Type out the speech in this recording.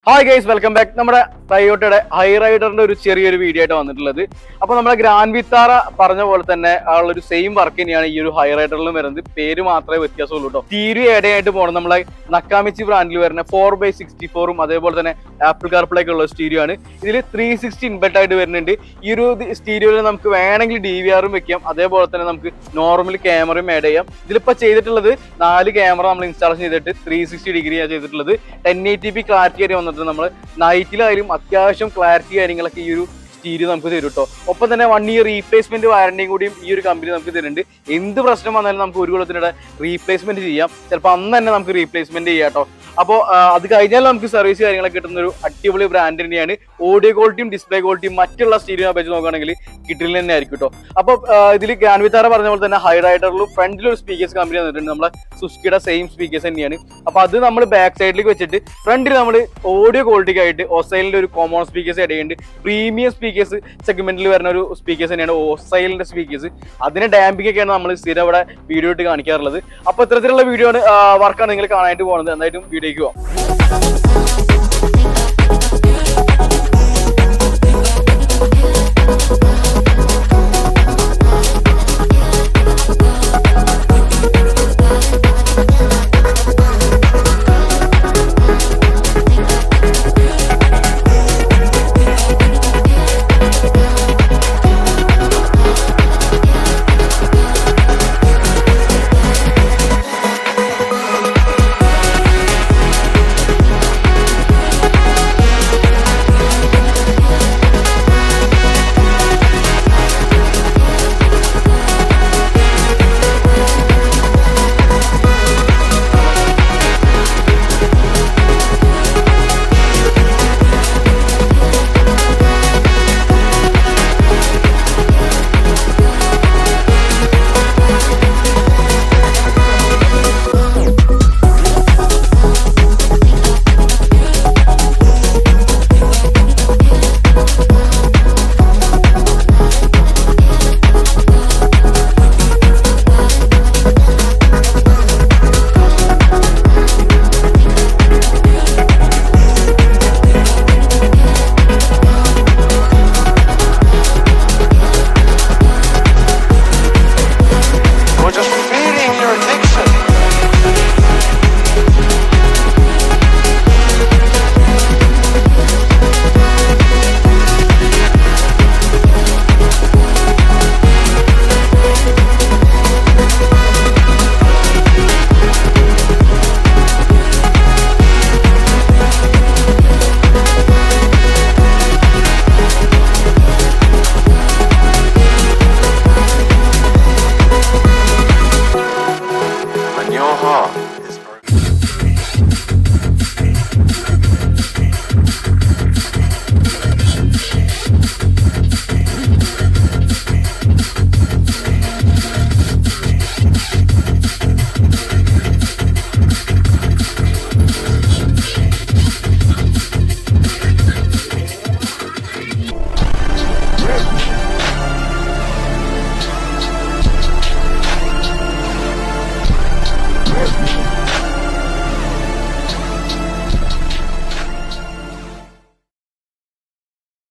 Hi guys, welcome back. നമ്മുടെ ടൊയോട്ടയുടെ high റൈഡറിന്റെ ഒരു ചെറിയൊരു വീഡിയോ ആയിട്ട് വന്നിട്ടുള്ളത്. അപ്പോൾ നമ്മുടെ ഗ്രാൻഡ് വിത്താറ പറഞ്ഞ പോലെ തന്നെ ഉള്ളൊരു സെയിം വർക്ക് തന്നെയാണ് ഈ ഒരു ഹൈ റൈഡറിലും വരുന്നത്. പേര് മാത്രമേ വ്യത്യാസമുള്ളൂ കേട്ടോ. സ്റ്റീരിയോ ആയിട്ട് പോകണം. നമ്മളെ നക്കാമിച്ചി ബ്രാൻഡിൽ വരുന്ന 4x64 അതേപോലെ തന്നെ ആപ്പിൾ കാർപ്ലേക്ക് ഉള്ള സ്റ്റീരിയോ ആണ്. ഇതിൽ 360 ഇൻബിൽറ്റ് ആയിട്ട് വരുന്നുണ്ട്. ഈ ഒരു സ്റ്റീരിയോയിൽ നമുക്ക് വേണമെങ്കിൽ DVRും വെക്കാം, അതേപോലെ തന്നെ നമുക്ക് നോർമൽ ക്യാമറയും ആഡ് ചെയ്യാം. ഇതിലിപ്പോൾ ചെയ്തിട്ടുള്ളത് 4 ക്യാമറ നമ്മൾ ഇൻസ്റ്റാളേഷൻ ചെയ്തിട്ട് 360 ഡിഗ്രിയാണ് ചെയ്തിട്ടുള്ളത്. 1080p ക്ലാരിറ്റി ആയിട്ട് വന്നിട്ട് നമ്മൾ നൈറ്റിലായാലും അത്യാവശ്യം ക്ലാരിറ്റി കാര്യങ്ങളൊക്കെ ഈ ഒരു സ്റ്റീരിയോ നമുക്ക് തരും കേട്ടോ. ഒപ്പം തന്നെ 1 ഇയർ റീപ്ലേസ്മെന്റ് വാറണ്ടിയും കൂടിയും ഈ ഒരു കമ്പനി നമുക്ക് തരുന്നുണ്ട്. എന്ത് പ്രശ്നം വന്നാലും നമുക്ക് ഒരു കൊല്ലത്തിനിടെ റീപ്ലേസ്മെന്റ് ചെയ്യാം. ചിലപ്പോൾ അന്ന് തന്നെ നമുക്ക് റീപ്ലേസ്മെന്റ് ചെയ്യാം കേട്ടോ. അപ്പോൾ അത് കഴിഞ്ഞാൽ നമുക്ക് സർവീസ് കാര്യങ്ങളൊക്കെ കിട്ടുന്ന ഒരു അടിപൊളി ബ്രാൻഡ് തന്നെയാണ്. ഓഡിയോ ക്വാളിറ്റിയും ഡിസ്പ്ലേ ക്വാളിറ്റിയും മറ്റുള്ള സ്റ്റീരിയോ അപേക്ഷിച്ച് നോക്കുകയാണെങ്കിൽ കിട്ടില്ല തന്നെ ആയിരിക്കും കേട്ടോ. അപ്പോൾ ഇതിൽ ഗ്രാൻഡ് വിത്താറ പറഞ്ഞ പോലെ തന്നെ ഹൈ റൈഡറിലും ഫ്രണ്ടിലൊരു സ്പീക്കേഴ്സ് കമ്പനി വന്നിട്ടുണ്ട്. നമ്മളെ സുസ്കിയുടെ സെയിം സ്പീക്കേഴ്സ് തന്നെയാണ്. അപ്പോൾ അത് നമ്മൾ ബാക്ക് സൈഡിലേക്ക് വെച്ചിട്ട് ഫ്രണ്ടിൽ നമ്മൾ ഓഡിയോ ക്വാളിറ്റിക്കായിട്ട് ഒസൈലിന്റെ ഒരു കോമൺ സ്പീക്കേഴ്സ് ഇടയുണ്ട്. പ്രീമിയം സ്പീക്കേഴ്സ് സെഗ്മെന്റിൽ വരുന്ന ഒരു സ്പീക്കേഴ്സ് തന്നെയാണ് ഒസൈലിന്റെ സ്പീക്കേഴ്സ്. അതിന് ഡാമ്പിംഗ് ഒക്കെയാണ് നമ്മൾ സ്ഥിരം ഇവിടെ വീഡിയോ ഇട്ട് കാണിക്കാറുള്ളത്. അപ്പോൾ ഇത്തരത്തിലുള്ള വീഡിയോ വർക്കാണ് നിങ്ങൾ കാണാനായിട്ട് പോകുന്നത്. എന്തായിട്ടും വീഡിയോയ്ക്ക് പോകാം.